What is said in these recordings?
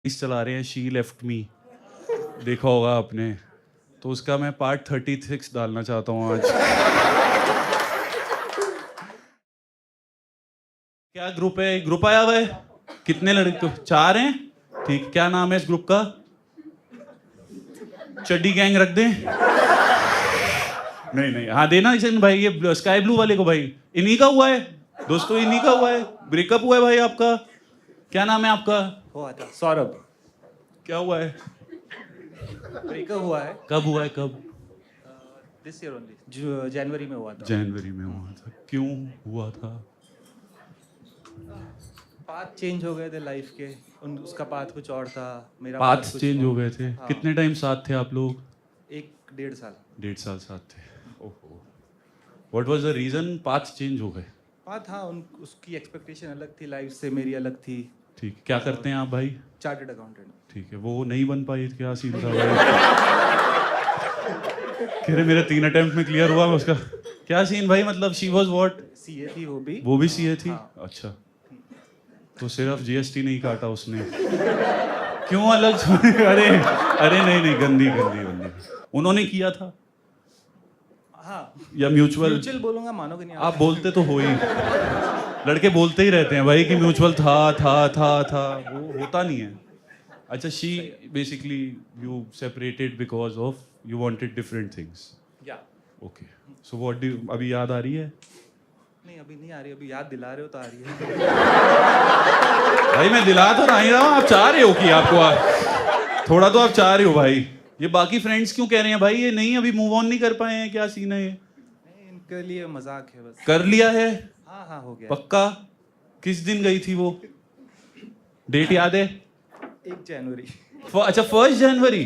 इस चला रहे हैं शी लेफ्ट मी, देखा होगा आपने, तो उसका मैं पार्ट 36 डालना चाहता हूँ आज। क्या ग्रुप है? ग्रुप आया हुआ है? कितने लड़के? 4 हैं? ठीक, क्या नाम है इस ग्रुप का? चड्डी गैंग रख दें? नहीं नहीं, हाँ देना इसे भाई, ये स्काई ब्लू वाले को भाई, इन्हीं का हुआ है दोस्तों, इन्हीं का हुआ है, ब्रेकअप हुआ है भाई आपका। क्या नाम है आपका? हुआ था सौरभ। क्या हुआ है? ब्रेकअप हुआ है। कब हुआ है? कब? दिस ईयर ओनली, जनवरी में हुआ था। जनवरी में हुआ था। क्यों हुआ था? पाथ चेंज हो गए थे लाइफ के, उसका पाथ कुछ और था, मेरा पाथ कुछ चेंज और। हो गए थे। हाँ। कितने टाइम साथ थे आप लोग? 1-1.5 साल। 1.5 साल साथ थे। ओहो, what was the reason path change हो गए? पाथ, हाँ, उसकी एक्सपेक्टेशन अलग थी लाइफ से, मेरी अलग थी। ठीक, क्या करते हैं आप भाई? Chartered accountant. ठीक है, वो नहीं बन पाई, क्या सीन था भाई? कह रहे मेरे 3 अटेम्प्ट में क्लियर हुआ उसका। क्या सीन भाई, मतलब शी वाज व्हाट? सीए थी वो भी। वो भी सीए थी? हाँ। अच्छा, तो सिर्फ जीएसटी नहीं काटा उसने। क्यों अलग अरे अरे नहीं नहीं, गंदी गंदी गंदी। उन्होंने किया था हाँ, या म्यूचुअल? बोलूंगा, मानोगे नहीं आप बोलते तो हो ही, लड़के बोलते ही रहते हैं भाई कि म्यूचुअल था, वो होता नहीं है। अच्छा, she basically you separated because of you wanted different things. या ओके, सो व्हाट डू, अभी याद आ रही है? नहीं, अभी नहीं आ रही, अभी याद दिला रहे हो तो आ रही है। भाई मैं दिला तो नहीं रहा हूँ, आप चाह रहे हो कि आपको थोड़ा तो आप चाह रहे हो भाई। ये बाकी फ्रेंड्स क्यों कह रहे हैं भाई ये नहीं, अभी मूव ऑन नहीं कर पाए हैं? क्या सीन है ये? नहीं, इनके लिए मजाक है बस। कर लिया है? हाँ हाँ, हो गया। पक्का? किस दिन गई थी वो? डेट याद है? 1 जनवरी। अच्छा, 1 जनवरी।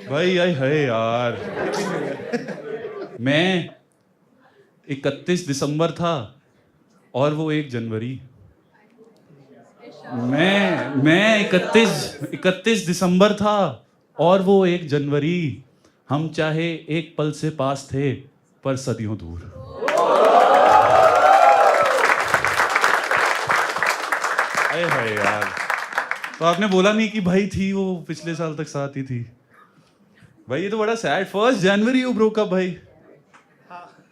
भाई आई है यार, मैं 31 दिसंबर था और वो 1 जनवरी। मैं 31 दिसंबर था और वो 1 जनवरी। हम चाहे एक पल से पास थे पर सदियों दूर। अरे भाई यार, तो आपने बोला नहीं कि भाई थी वो पिछले साल तक साथ ही थी? भाई ये तो बड़ा sad. 1 January you broke up भाई।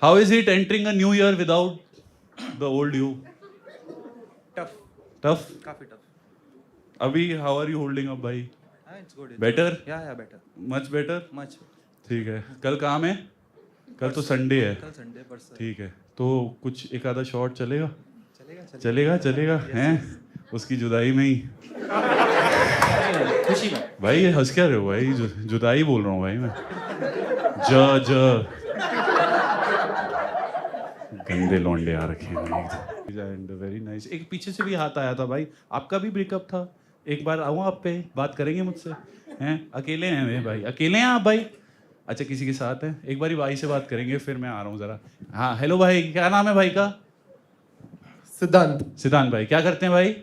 How is it entering a new year without the old you? Tough. Tough? काफी टफ। अभी how are you holding up भाई? हाँ, it's good. Better? Yeah better. Much better? Much. ठीक है, कल काम है? कल तो संडे है। कल संडे, परसों। ठीक है, तो कुछ एक आधा शॉट चलेगा? चलेगा। हैं उसकी जुदाई में ही? खुशी में। भाई ये हंस क्या रहे हो भाई? जुदाई बोल रहा हूँ भाई मैं। ज गंदे लौंडे आ रखे हैं। Very nice. एक पीछे से भी हाथ आया था भाई, आपका भी ब्रेकअप था? एक बार आऊँ आप पे, बात करेंगे मुझसे? हैं अकेले हैं वे भाई? अकेले हैं आप भाई? अच्छा, किसी के साथ हैं? एक बार भाई से बात करेंगे, फिर मैं आ रहा हूँ जरा। हाँ, हेलो भाई, क्या नाम है भाई का? सिद्धांत। सिद्धांत भाई, क्या करते हैं भाई?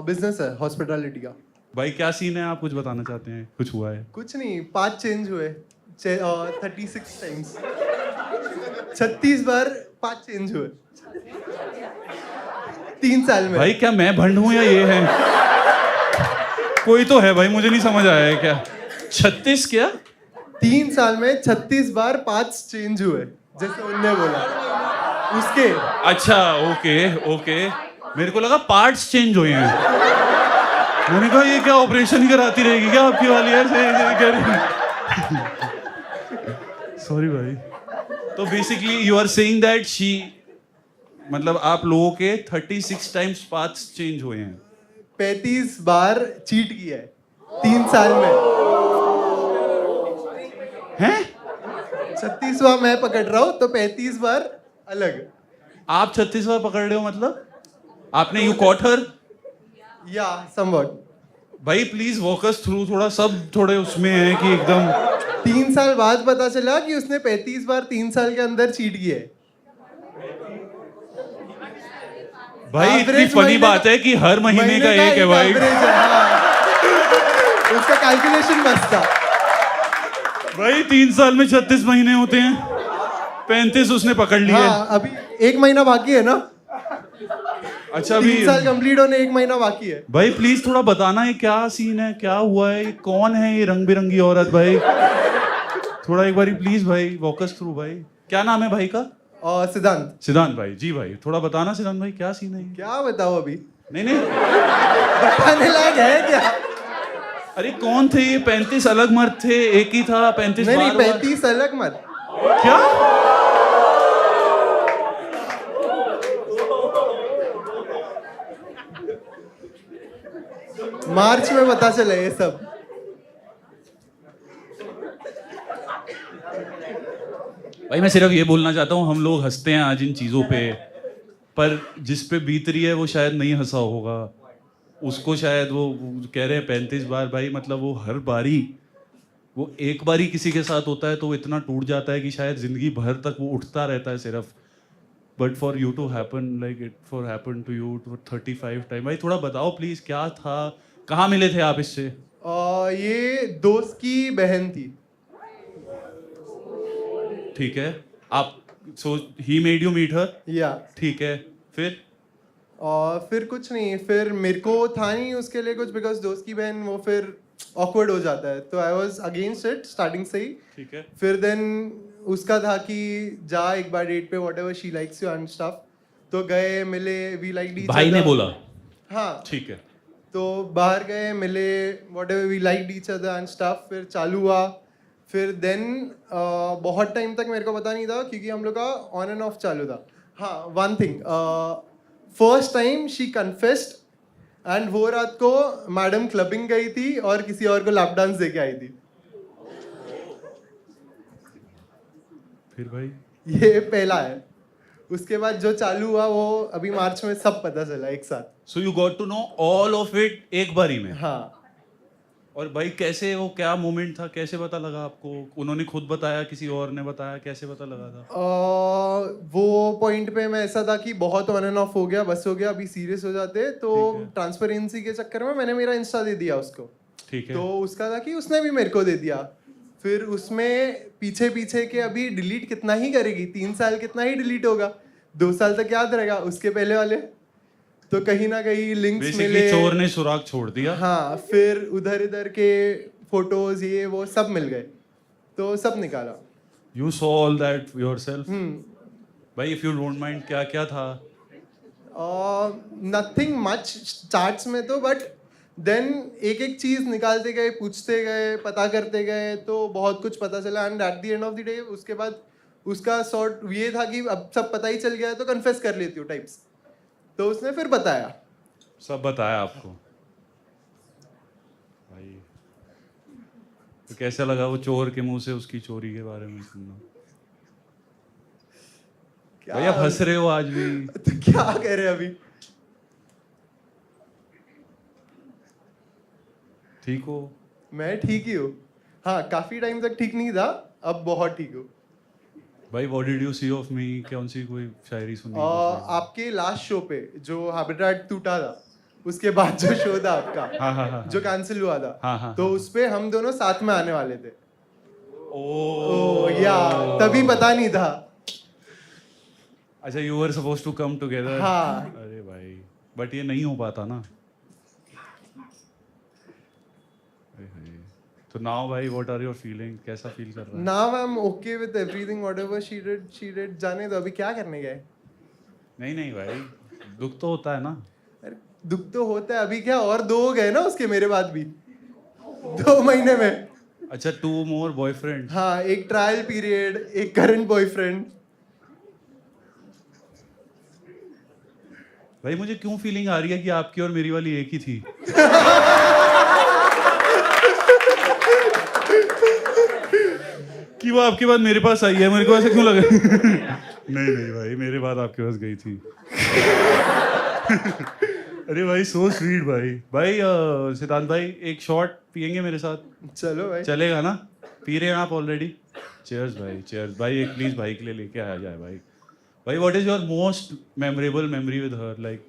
बिजनेस है हॉस्पिटैलिटी का। भाई क्या सीन है, आप कुछ बताना चाहते हैं? कुछ हुआ है? कुछ नहीं, पाथ चेंज हुए 36 टाइम्स, 36 बार पाथ चेंज हुए 3 साल में। भाई क्या मैं भंड हूँ या ये है? कोई तो है भाई, मुझे नहीं समझ आया है क्या। 36 क्या? 3 साल में 36 बार पाथ्स चेंज हुए, जैसे उनने बोला उसके। अच्छा, ओके, मेरे को लगा पार्ट्स चेंज हुए हैं। मैंने कहा ये क्या ऑपरेशन ही कराती रहेगी क्या आपकी वाली? सॉरी भाई। तो basically you are saying that she, मतलब आप लोगों के 36 टाइम्स पाथ्स चेंज हुए हैं। 35 बार चीट किया है 3 साल में। हैं? 36वां मैं पकड़ रहा हूँ तो 35 बार अलग। आप 36 बार पकड़ रहे हो मतलब? आपने यू कॉट हर? या समवॉट। भाई प्लीज वॉक अस थ्रू, थोड़ा सब थोड़े उसमें है कि एकदम। 3 साल बाद पता चला कि उसने 35 बार 3 साल के अंदर चीट किया है। भाई इतनी फनी बात है कि हर महीने का एक है भाई। उसका कैलकुलेशन मस्त था भाई। 3 साल में 36 महीने होते हैं, 35 उसने पकड़ लिए। हाँ, अभी 1 महीना बाकी है ना। अच्छा 3 साल कंप्लीट होने 1 महीना बाकी है। भाई प्लीज थोड़ा बताना ये क्या सीन है, क्या हुआ है, ये कौन है ये रंग बिरंगी औरत भाई? थोड़ा एक बारी प्लीज भाई वॉकस थ्रू भाई। क्या नाम है भाई का? और सिद्धांत, सिद्धांत भाई। जी भाई थोड़ा बताना सिद्धांत भाई क्या सीन है ये? क्या बताओ अभी, नहीं नहीं, बताने लायक है क्या? अरे कौन थे ये? 35 अलग मर्द थे, एक ही था 35 नहीं नहीं, बार बार? 35 अलग मत। क्या? मार्च में पता चला ये सब। भाई मैं सिर्फ ये बोलना चाहता हूँ, हम लोग हंसते हैं आज इन चीज़ों पे, पर जिस पे बीत रही है वो शायद नहीं हंसा होगा। उसको शायद वो कह रहे हैं 35 बार भाई, मतलब वो हर बारी, वो एक बारी किसी के साथ होता है तो वो इतना टूट जाता है कि शायद जिंदगी भर तक वो उठता रहता है सिर्फ। But for you to happen like it for happen to you 35 time. भाई थोड़ा बताओ प्लीज क्या था, कहाँ मिले थे आप इससे? ये दोस्त की बहन थी। ठीक है, आप so he made you meet her? या ठीक है, फिर? और फिर कुछ नहीं, फिर मेरे को था नहीं उसके लिए कुछ, बिकॉज दोस्त की बहन वो फिर ऑकवर्ड हो जाता है, तो I was against it starting से ही। ठीक है, फिर देन उसका था कि जा एक बार डेट पे, what ever she likes you and stuff. तो गए, मिले, वी लाइक ईच भाई ने बोला? हाँ, ठीक है, तो बाहर गए, मिले, whatever, we like each other and stuff. फिर चालू हुआ। फिर देन बहुत टाइम तक मेरे को पता नहीं था, क्योंकि हम लोग का ऑन एंड ऑफ चालू था। हाँ, one thing, first time she confessed, and वो रात को मैडम क्लबिंग गई थी और किसी और को लैप डांस दे के आई थी। फिर भाई? ये पहला है। उसके बाद जो चालू हुआ वो अभी मार्च में सब पता चला एक साथ। So you got to know all of it एक बारी में? हाँ। और भाई कैसे, वो क्या मोमेंट था, कैसे पता लगा आपको? उन्होंने खुद बताया, किसी और ने बताया, कैसे पता लगा था? वो पॉइंट पे मैं ऐसा था कि बहुत ऑन एंड ऑफ हो गया, बस हो गया, अभी सीरियस हो जाते, तो ठीक है। ट्रांसपेरेंसी के चक्कर में मैंने मेरा इंस्टा दे दिया उसको। ठीक है, तो उसका था कि उसने भी मेरे को दे दिया। फिर उसमें पीछे पीछे के अभी डिलीट कितना ही करेगी, 3 साल कितना ही डिलीट होगा, 2 साल तक याद रहेगा उसके पहले वाले। तो कहीं ना कहीं लिंक्स बेसिकली मिले। चोर ने सुराग छोड़ दिया। हाँ, फिर उधर इधर के फोटोज ये वो सब मिल गए, तो सब निकाला। You saw all that yourself? Hmm. भाई इफ यू डोंट माइंड, क्या क्या था? नथिंग मच स्टार्ट्स में तो, बट देन एक एक चीज निकालते गए, पूछते गए, पता करते गए, तो बहुत कुछ पता चला। And at the end of the day उसके बाद उसका सॉर्ट ये था कि अब सब पता ही चल गया है तो कन्फेस कर लेती हूँ टाइप्स। तो उसने फिर बताया। सब बताया आपको? भाई तो कैसा लगा वो चोर के मुंह से उसकी चोरी के बारे में सुनना? क्या भाई आप हंस रहे हो आज भी। तो क्या कह रहे हैं अभी? ठीक हो? मैं ठीक ही हूँ। हाँ, काफी टाइम तक ठीक नहीं था, अब बहुत ठीक हूँ। भाई what did you see of me? कौन सी कोई शायरी सुनी? आपके लास्ट शो पे जो हैबिटेट टूटा था, उसके बाद जो शो था आपका, हाँ हाँ हाँ जो कैंसिल हुआ था, हाँ, हाँ, तो हाँ। उस पे हम दोनों साथ में आने वाले थे। ओ या तभी पता नहीं था। अच्छा, you were supposed to come together. हाँ। अरे भाई बट ये नहीं हो पाता ना। अरे भाई, तो नाउ भाई व्हाट आर योर फीलिंग? कैसा फील कर रहा है? Now I am okay with everything, whatever she did. जाने दो, अभी क्या करने गए? नहीं नहीं भाई, दुख तो होता है ना। अरे दुख तो होता है, अभी क्या और 2 हो गए ना उसके मेरे बाद भी 2 महीने में। अच्छा, 2 more बॉयफ्रेंड? हाँ, एक ट्रायल पीरियड, एक करंट बॉयफ्रेंड। भाई मुझे क्यों फीलिंग आ रही है कि आपकी और मेरी वाली एक ही थी? कि वो आपके बाद मेरे पास आई है, मेरे को ऐसा क्यों लगा? नहीं नहीं भाई, मेरे बाद आपके पास गई थी। अरे भाई सो स्वीट भाई। भाई सिद्धांत भाई एक शॉट पियेंगे मेरे साथ? चलो भाई। चलेगा ना? पी रहे हैं आप ऑलरेडी? चीयर्स भाई, चीयर्स भाई। एक प्लीज भाई के लिए लेके आया जाए भाई। भाई what is your most memorable memory with her? Like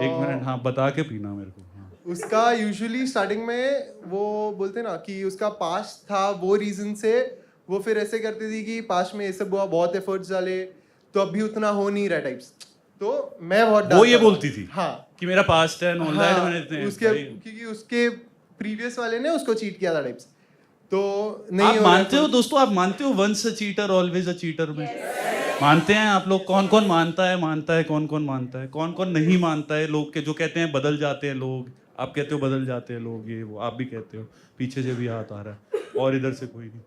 1 minute, हाँ बता के पीना मेरे को। हाँ। उसका यूजुअली स्टार्टिंग में वो बोलते ना कि उसका पास्ट था, वो रीजन से वो फिर ऐसे करती थी कि पास्ट में ये सब हुआ, बहुत एफर्ट्स डाले, तो अभी उतना हो नहीं रहा टाइप्स। तो मैं बहुत वो डांटा ये था। बोलती थी हाँ कि मेरा पास्ट है ऑल दैट हाँ, मैंने इतने उसके भाई, क्योंकि उसके प्रीवियस वाले ने उसको चीट किया था टाइप्स, तो नहीं आप हो रहा मानते हो कुछ। दोस्तों, आप मानते हो once a cheater always a cheater में? मानते हैं आप लोग? कौन कौन मानता है, कौन कौन मानता है, कौन कौन नहीं मानता है? लोग के जो कहते हैं बदल जाते हैं लोग, आप कहते हो बदल जाते हैं लोग, ये वो आप भी कहते हो। पीछे से भी हाथ आ रहा है और इधर से कोई नहीं।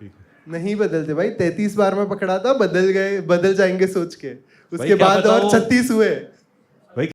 ठीक है नहीं बदलते भाई, 33 बार में पकड़ा था, बदल जाएंगे सोच के, उसके क्या बाद पता और वो- 36 हुए।